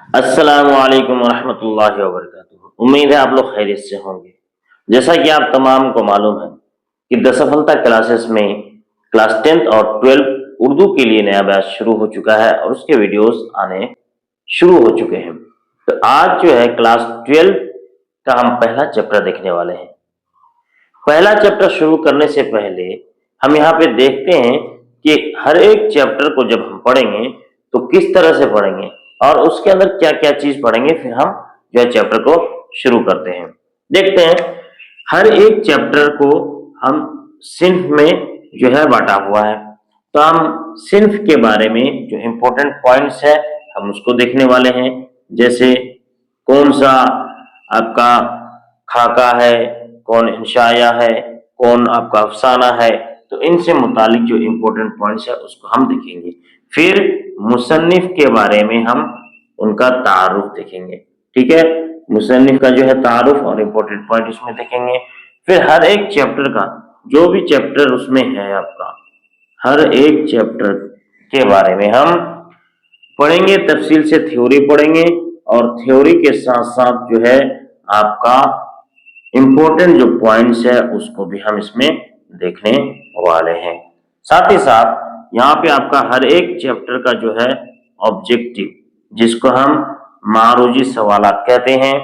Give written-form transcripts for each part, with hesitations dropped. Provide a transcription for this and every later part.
अस्सलाम वालेकुम रहमतुल्लाहि व बरकातुहू। उम्मीद है आप लोग खैरियत से होंगे। जैसा कि आप तमाम को मालूम है कि दसफलता क्लासेस में क्लास 10th और 12 उर्दू के लिए नया बैच शुरू हो चुका है और उसके वीडियोस आने शुरू हो चुके हैं। तो आज जो है क्लास 12 का हम पहला चैप्टर देखने वाले हैं। पहला चैप्टर शुरू करने से पहले हम यहाँ पे देखते हैं कि हर एक चैप्टर को जब हम पढ़ेंगे तो किस तरह से पढ़ेंगे और उसके अंदर क्या क्या चीज पढ़ेंगे, फिर हम जो है चैप्टर को शुरू करते हैं। देखते हैं, हर एक चैप्टर को हम सिन्फ में जो है बांटा हुआ है। तो हम सिन्फ के बारे में जो इम्पोर्टेंट पॉइंट्स है हम उसको देखने वाले हैं। जैसे कौन सा आपका खाका है, कौन इंशाया है, कौन आपका अफसाना है। तो इनसे मुतालिक जो इम्पोर्टेंट पॉइंट्स है उसको हम देखेंगे। फिर मुसन्निफ के बारे में हम उनका तारुफ देखेंगे। ठीक है, मुसन्निफ का जो है तारुफ और इम्पोर्टेंट पॉइंट उसमें देखेंगे। फिर हर एक चैप्टर का जो भी चैप्टर उसमें है आपका, हर एक चैप्टर के बारे में हम पढ़ेंगे, तफसील से थ्योरी पढ़ेंगे और थ्योरी के साथ साथ जो है आपका इम्पोर्टेंट जो पॉइंट्स है उसको भी हम इसमें देखने वाले हैं। साथ ही साथ यहाँ पे आपका हर एक चैप्टर का जो है ऑब्जेक्टिव, जिसको हम मारूजी सवालात कहते हैं,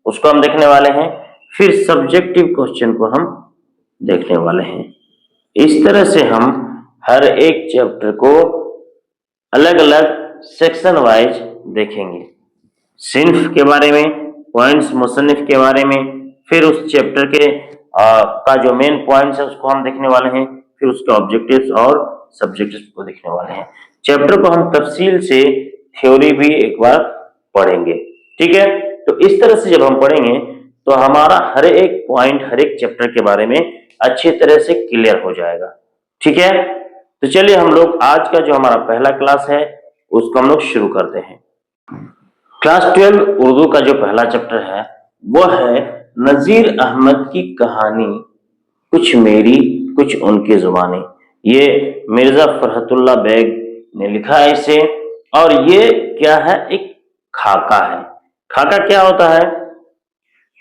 उसको हम देखने वाले हैं। फिर सब्जेक्टिव क्वेश्चन को हम देखने वाले हैं। इस तरह से हम हर एक चैप्टर को अलग अलग सेक्शन वाइज देखेंगे। सिन्फ के बारे में, पॉइंट्स मुसन्निफ के बारे में, फिर उस चैप्टर के का जो मेन पॉइंट्स है उसको हम देखने वाले हैं। फिर उसके ऑब्जेक्टिव्स और सब्जेक्टिव्स को देखने वाले हैं। चैप्टर को हम तफसील से थ्योरी भी एक बार पढ़ेंगे। ठीक है, तो इस तरह से जब हम पढ़ेंगे तो हमारा हर एक पॉइंट, हर एक चैप्टर के बारे में अच्छी तरह से क्लियर हो जाएगा। ठीक है, तो चलिए हम लोग आज का जो हमारा पहला क्लास है उसको हम लोग शुरू करते हैं। क्लास 12 उर्दू का जो पहला चैप्टर है वो है नजीर अहमद की कहानी, कुछ मेरी कुछ उनकी जुबानी। ये मिर्जा फरहतुल्लाह बेग ने लिखा है इसे। और ये क्या है, एक खाका है। खाका क्या होता है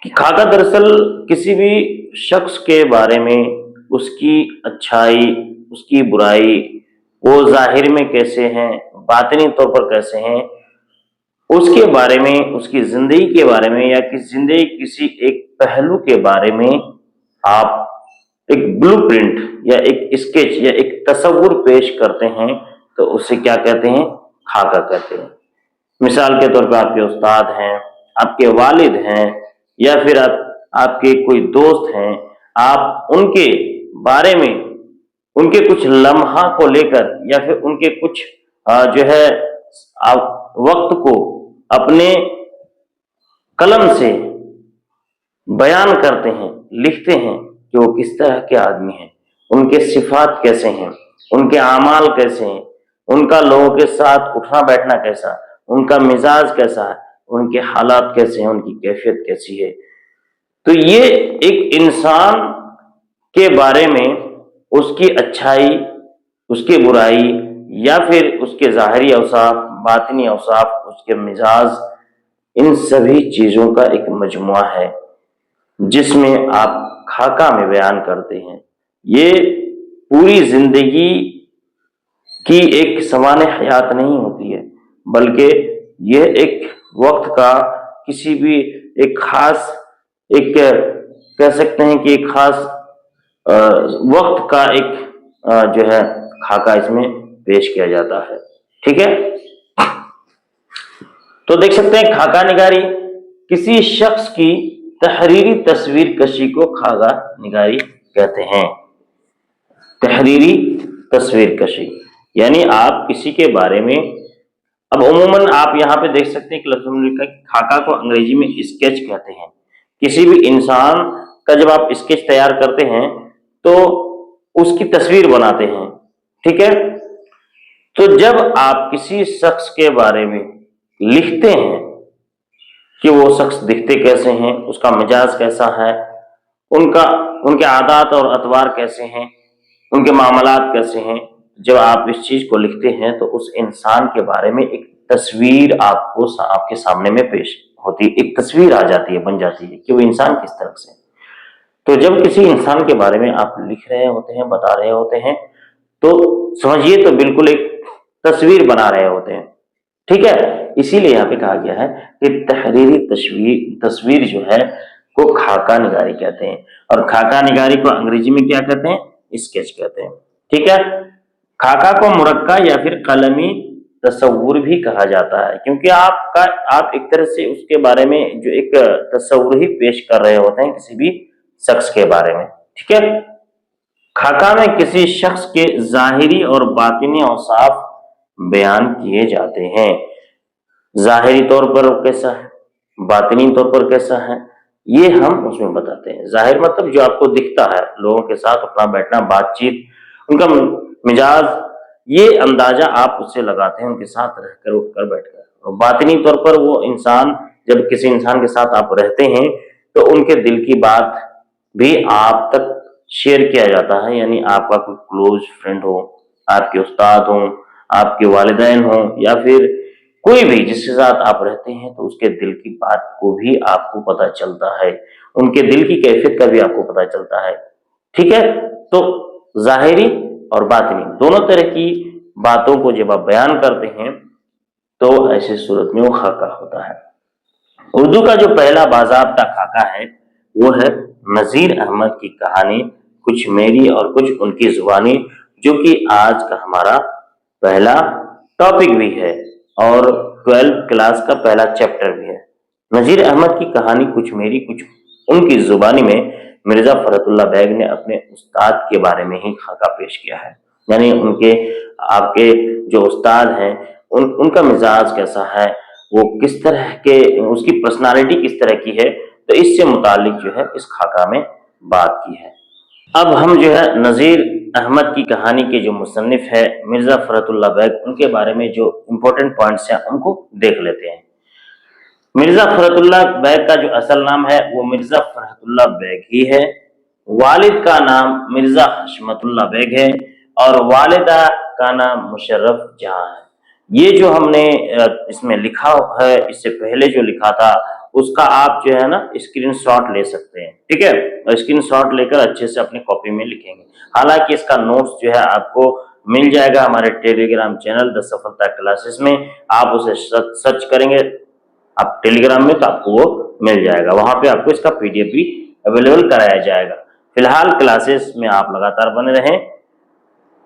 कि खाका दरअसल किसी भी शख्स के बारे में, उसकी अच्छाई, उसकी बुराई, वो जाहिर में कैसे हैं, बातिनी तौर पर कैसे हैं, उसके बारे में, उसकी जिंदगी के बारे में या जिंदगी किसी एक पहलू के बारे में आप एक ब्लूप्रिंट या एक स्केच या एक तस्वुर पेश करते हैं तो उसे क्या कहते हैं, खाका कहते हैं। मिसाल के तौर पर आपके उस्ताद हैं, आपके वालिद हैं, या फिर आपके कोई दोस्त हैं, आप उनके बारे में, उनके कुछ लम्हा को लेकर या फिर उनके कुछ जो है आप वक्त को अपने कलम से बयान करते हैं, लिखते हैं कि वो किस तरह के आदमी हैं, उनके सिफात कैसे हैं, उनके आमाल कैसे हैं, उनका लोगों के साथ उठना बैठना कैसा, उनका मिजाज कैसा है, उनके हालात कैसे हैं, उनकी कैफियत कैसी है। तो ये एक इंसान के बारे में उसकी अच्छाई, उसकी बुराई या फिर उसके ज़ाहिरी औसाफ, बातिनी औसाफ, उसके मिजाज, इन सभी चीज़ों का एक मजमुआ है जिसमें आप खाका में बयान करते हैं। ये पूरी जिंदगी की एक सवाने हयात नहीं होती है, बल्कि यह एक वक्त का, किसी भी एक खास, एक कह सकते हैं कि एक खास वक्त का एक जो है खाका इसमें पेश किया जाता है। ठीक है, तो देख सकते हैं खाका निगारी किसी शख्स की तहरीरी तस्वीर कशी को खाका निगारी कहते हैं। तहरीरी तस्वीर कशी यानी आप किसी के बारे में, अब उमूमन आप यहाँ पे देख सकते हैं कि लफ्ज़ में लिखा है कि खाका को अंग्रेजी में स्केच कहते हैं। किसी भी इंसान का जब आप स्केच तैयार करते हैं तो उसकी तस्वीर बनाते हैं। ठीक है, तो जब आप किसी शख्स के बारे में लिखते हैं कि वो शख्स दिखते कैसे हैं, उसका मिजाज कैसा है, उनके आदात और अतवार कैसे हैं, उनके मामलात कैसे हैं, जब आप इस चीज को लिखते हैं तो उस इंसान के बारे में एक تصویر آپ کے سامنے میں پیش ہوتی ہے، ایک تصویر آ جاتی ہے، بن جاتی ہے کہ وہ انسان کس طرح سے۔ تو جب کسی انسان کے بارے میں آپ لکھ رہے ہوتے ہیں، بتا رہے ہوتے ہیں، تو سمجھیے تو بالکل ایک تصویر بنا رہے ہوتے ہیں، ٹھیک ہے۔ اسی لیے یہاں پہ کہا گیا ہے کہ تحریری تصویر جو ہے کو خاکہ نگاری کہتے ہیں، اور خاکہ نگاری کو انگریزی میں کیا کہتے ہیں؟ اسکیچ کہتے ہیں، ٹھیک ہے۔ خاکہ کو مرکہ یا پھر قلمی تصور بھی کہا جاتا ہے، کیونکہ آپ ایک طرح سے اس کے بارے میں جو ایک تصور ہی پیش کر رہے ہوتے ہیں کسی بھی شخص کے بارے میں، ٹھیک ہے۔ خاکہ میں کسی شخص کے ظاہری اور باطنی اوصاف بیان کیے جاتے ہیں، ظاہری طور پر وہ کیسا ہے، باطنی طور پر کیسا ہے، یہ ہم اس میں بتاتے ہیں۔ ظاہر مطلب جو آپ کو دکھتا ہے، لوگوں کے ساتھ اپنا بیٹھنا، بات چیت، ان کا مزاج، یہ اندازہ آپ اس سے لگاتے ہیں ان کے ساتھ رہ کر، اٹھ کر، بیٹھ کر۔ اور باطنی طور پر وہ انسان، جب کسی انسان کے ساتھ آپ رہتے ہیں تو ان کے دل کی بات بھی آپ تک شیئر کیا جاتا ہے، یعنی آپ کا کوئی کلوز فرینڈ ہو، آپ کے استاد ہوں، آپ کے والدین ہوں، یا پھر کوئی بھی جس کے ساتھ آپ رہتے ہیں، تو اس کے دل کی بات کو بھی آپ کو پتہ چلتا ہے، ان کے دل کی کیفیت کا بھی آپ کو پتہ چلتا ہے، ٹھیک ہے۔ تو ظاہری اور باطنی دونوں طرح کی باتوں کو جب آپ بیان کرتے ہیں تو ایسی صورت میں وہ خاکہ ہوتا ہے۔ اردو کا جو پہلا باضابطہ خاکہ ہے وہ ہے نذیر احمد کی کہانی کچھ میری اور کچھ ان کی زبانی، جو کہ آج کا ہمارا پہلا ٹاپک بھی ہے اور 12 کلاس کا پہلا چیپٹر بھی ہے۔ نذیر احمد کی کہانی کچھ میری کچھ ان کی زبانی میں مرزا فرحت اللہ بیگ نے اپنے استاد کے بارے میں ہی خاکہ پیش کیا ہے، یعنی آپ کے جو استاد ہیں ان کا مزاج کیسا ہے، وہ کس طرح کے، اس کی پرسنالٹی کس طرح کی ہے، تو اس سے متعلق جو ہے اس خاکہ میں بات کی ہے۔ اب ہم جو ہے نذیر احمد کی کہانی کے جو مصنف ہے مرزا فرحت اللہ بیگ، ان کے بارے میں جو امپورٹنٹ پوائنٹس ہیں ان کو دیکھ لیتے ہیں۔ مرزا فرحت اللہ بیگ کا جو اصل نام ہے وہ مرزا فرحت اللہ بیگ ہی ہے، والد کا نام مرزا حشمت اللہ بیگ ہے، اور والدہ کا نام مشرف جہاں ہے۔ یہ جو ہم نے اس میں لکھا ہے، اس سے پہلے جو لکھا تھا اس کا آپ جو ہے نا اسکرین شاٹ لے سکتے ہیں، ٹھیک ہے، اور اسکرین شاٹ لے کر اچھے سے اپنی کاپی میں لکھیں گے۔ حالانکہ اس کا نوٹس جو ہے آپ کو مل جائے گا ہمارے ٹیلی گرام چینل دا سفلتا کلاسز میں، آپ اسے سرچ کریں گے آپ ٹیلی گرام میں تو آپ کو وہ مل جائے گا، وہاں پہ آپ کو اس کا PDF بھی اویلیبل کرایا جائے گا۔ فی الحال کلاسز میں آپ لگاتار بنے رہیں۔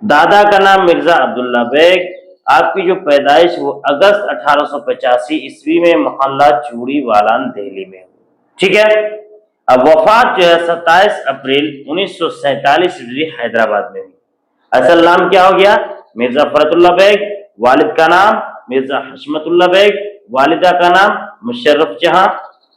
دادا کا نام مرزا عبداللہ بیگ، آپ کی جو پیدائش وہ اگست 1885 عیسوی میں محلہ چوڑی والان دہلی میں، ٹھیک ہے۔ اب وفات جو ہے 27 اپریل 1947 حیدرآباد میں ہوئی۔ اصل نام کیا ہو گیا؟ مرزا فرحت اللہ بیگ، والد کا نام مرزا حشمت اللہ بیگ، والدہ کا نام مشرف جہاں،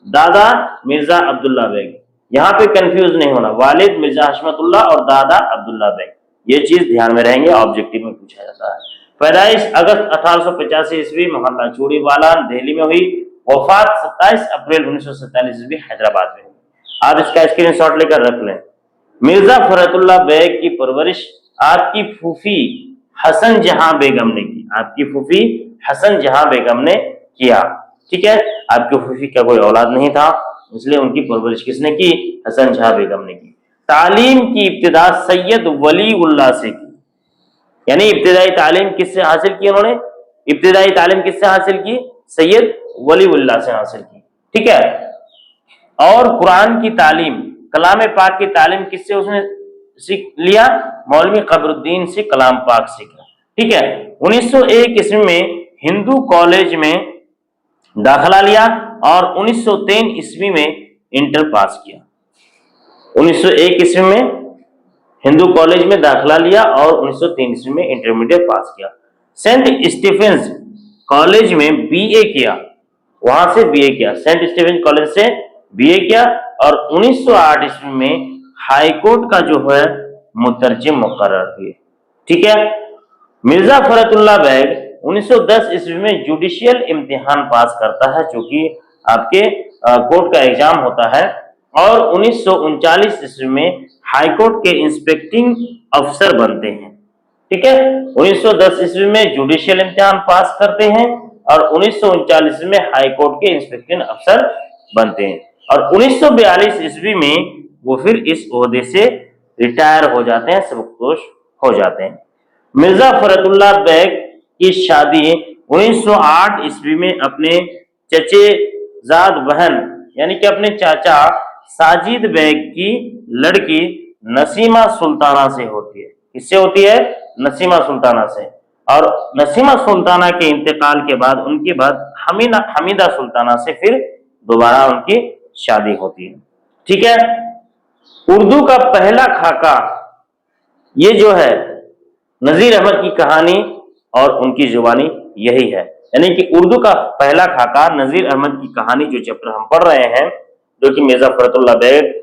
دادا مرزا عبداللہ بیگ۔ یہاں پہ کنفیوز نہیں ہونا، والد مرزا حشمت اللہ اور دادا عبداللہ بیگ، یہ چیز دھیان میں رہیں گے، آبجیکٹو میں پوچھا جاتا ہے۔ پیدائش اگست 1885 عیسوی محلہ چوڑی والان دہلی میں ہوئی، وفات 27 اپریل 1947 عیسوی حیدرآباد میں ہوئی۔ آپ اس کا اسکرین شاٹ لے کر رکھ لیں۔ مرزا فرحت اللہ بیگ کی پرورش آپ کی پھوپھی حسن جہاں بیگم نے کی، آپ کی پھوپھی حسن جہاں بیگم نے کیا، ٹھیک ہے۔ آپ کی پھوپھی کا کوئی اولاد نہیں تھا، اس لیے ان کی پرورش کس نے کی؟ حسن جہاں بیگم نے کی۔ تعلیم کی ابتدا سید ولی اللہ سے کی، یعنی ابتدائی تعلیم کس سے حاصل کی انہوں نے؟ ابتدائی تعلیم کس سے حاصل کی؟ سید ولی اللہ سے حاصل کی، ٹھیک ہے۔ اور قرآن کی تعلیم، کلام پاک کی تعلیم کس سے اس نے سیکھ لیا؟ مولوی قبر الدین سے کلام پاک سیکھا، ٹھیک ہے۔ 1901 عیسوی میں ہندو کالج میں داخلہ لیا اور 1903 عیسوی میں انٹر پاس کیا۔ 1901 عیسوی میں ہندو کالج میں داخلہ لیا اور 1903 عیسوی میں انٹرمیڈیٹ پاس کیا۔ سینٹ اسٹیفنز کالج میں BA کیا، وہاں سے BA کیا، سینٹ اسٹیفنز کالج سے BA کیا، اور 1908 عیسوی میں ہائی کورٹ کا جو ہے مترجم مقرر ہوئے، ٹھیک ہے۔ مرزا فرحت اللہ بیگ 1910 عیسوی میں جوڈیشل امتحان پاس کرتا ہے، جو کہ آپ کے کورٹ کا ایگزام ہوتا ہے، اور 1939 عیسوی میں ہائی کورٹ کے انسپیکٹنگ افسر بنتے ہیں، ٹھیک ہے۔ 1910 عیسوی میں جوڈیشل امتحان پاس کرتے ہیں और 1939 में हाई कोर्ट के इंस्पेक्शन अफसर बनते हैं और 1942 ईस्वी में वो फिर इस ओहदे से रिटायर हो जाते हैं, सबकदोश हो जाते हैं। मिर्जा फरतुल्लाह बेग की शादी 1908 ईस्वी में अपने चचेजाद बहन यानी कि अपने चाचा साजिद बेग की लड़की नसीमा सुल्ताना से होती है। किससे होती है? नसीमा सुल्ताना से। और नसीमा सुल्ताना के इंतकाल के बाद उनके बाद हमीदा सुल्ताना से फिर दोबारा उनकी शादी होती है। ठीक है। उर्दू का पहला खाका ये जो है नजीर अहमद की कहानी और उनकी जुबानी यही है, यानी कि उर्दू का पहला खाका नजीर अहमद की कहानी जो चैप्टर हम पढ़ रहे हैं, जो कि मिर्जा फरतुल्लाह बेग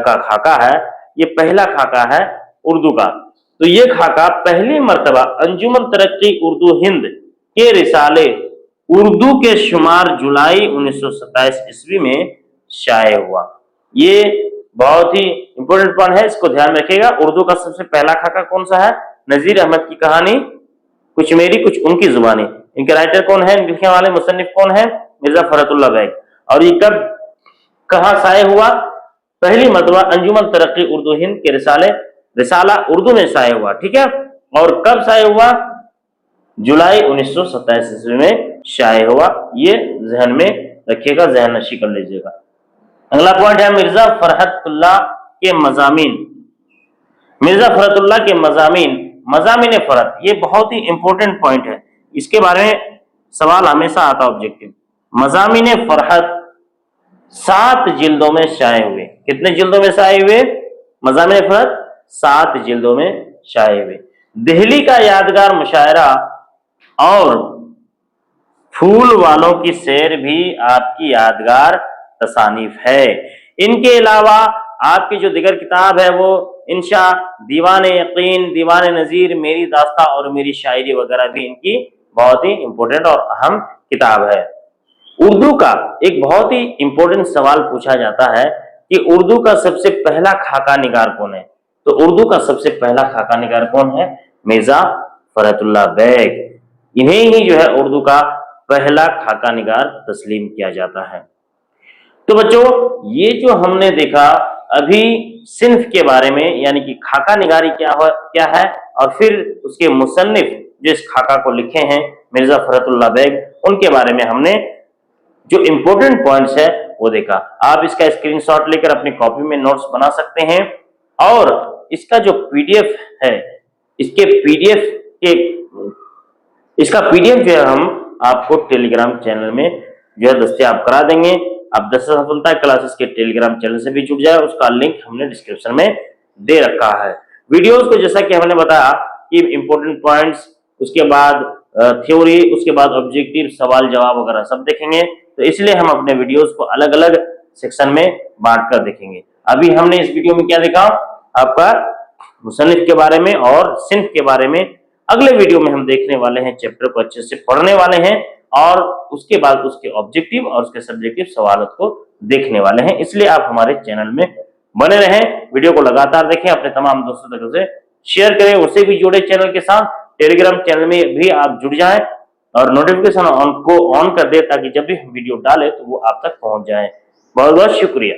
का खाका है, ये पहला खाका है उर्दू का। तो ये खाका पहली मर्तबा अंजुमन तरक्की उर्दू हिंद के रिसाले उर्दू के शुमार जुलाई 1927 ईस्वी में शाये हुआ। ये बहुत ही इंपॉर्टेंट पॉइंट है, इसको ध्यान रखिएगा। उर्दू का सबसे पहला खाका कौन सा है? नजीर अहमद की कहानी, कुछ मेरी कुछ उनकी जुबानी। इनके राइटर कौन है, लिखने वाले मुसन्निफ कौन है? मिर्जा फरतुल्लाह बेग। और ये कब कहाँ शाये हुआ? पहली मर्तबा अंजुमन तरक्की उर्दू हिंद के रिसाला उर्दू में शाये हुआ। ठीक है। और कब शाये हुआ? जुलाई 1927 ईस्वी में शाये हुआ। ये जहन में रखिएगा, जहन नशी कर लीजिएगा। अगला पॉइंट है मिर्जा फरहतुल्लाह के मजामीन। मिर्जा फरहतुल्लाह के मजामीन फरहत, ये बहुत ही इंपॉर्टेंट पॉइंट है, इसके बारे में सवाल हमेशा आता ऑब्जेक्टिव। मजामीन फरहत 7 जिल्दों में शाये हुए। कितने जिल्दों में शाये हुए? मजामीन फरहत 7 जिल्दों में शाये हुए। दिल्ली का यादगार मुशायरा और फूल वालों की सैर भी आपकी यादगार तसानीफ है। इनके अलावा आपकी जो दिगर किताब है वो इंशा, दीवान यकीन, दीवान नजीर, मेरी दास्तां और मेरी शायरी वगैरह भी इनकी बहुत ही इंपॉर्टेंट और अहम किताब है। उर्दू का एक बहुत ही इंपॉर्टेंट सवाल पूछा जाता है कि उर्दू का सबसे पहला खाका निगार कौन है? तो उर्दू का सबसे पहला खाका निगार कौन है? मिर्जा फरहतुल्लाह बेग। इन्हें ही जो है उर्दू का पहला खाका निगार तस्लीम किया जाता है। तो बच्चों, ये जो हमने देखा अभी सिन्फ के बारे में, यानी कि खाका निगारी क्या है, और फिर उसके मुसन्निफ जो इस खाका को लिखे हैं मिर्जा फरहतुल्लाह बेग, उनके बारे में हमने जो इंपॉर्टेंट पॉइंट्स है वो देखा। आप इसका स्क्रीनशॉट लेकर अपनी कॉपी में नोट्स बना सकते हैं और इसका जो पीडीएफ है, इसका पीडीएफ जो है हम आपको टेलीग्राम चैनल में जो है दस्तयाब करा देंगे। आप 10 सफलता क्लासेस के टेलीग्राम चैनल से भी जुड़ जाए, उसका लिंक हमने डिस्क्रिप्शन में दे रखा है। वीडियोस को जैसा कि हमने बताया कि इंपॉर्टेंट पॉइंट्स, उसके बाद थ्योरी, उसके बाद ऑब्जेक्टिव, सवाल जवाब वगैरह सब देखेंगे। तो इसलिए हम अपने वीडियोस को अलग अलग सेक्शन में बांट कर देखेंगे। अभी हमने इस वीडियो में क्या देखा? आपका मुसन्निफ के बारे में और सिन्फ के बारे में। अगले वीडियो में हम देखने वाले हैं, चैप्टर को अच्छे से पढ़ने वाले हैं और उसके बाद उसके ऑब्जेक्टिव और उसके सब्जेक्टिव सवालों को देखने वाले हैं। इसलिए आप हमारे चैनल में बने रहें, वीडियो को लगातार देखें, अपने तमाम दोस्तों तक उसे शेयर करें, उससे भी जुड़े चैनल के साथ। टेलीग्राम चैनल में भी आप जुड़ जाएं और नोटिफिकेशन ऑन कर दे ताकि जब भी हम वीडियो डालें तो वो आप तक पहुंच जाए। बहुत बहुत शुक्रिया।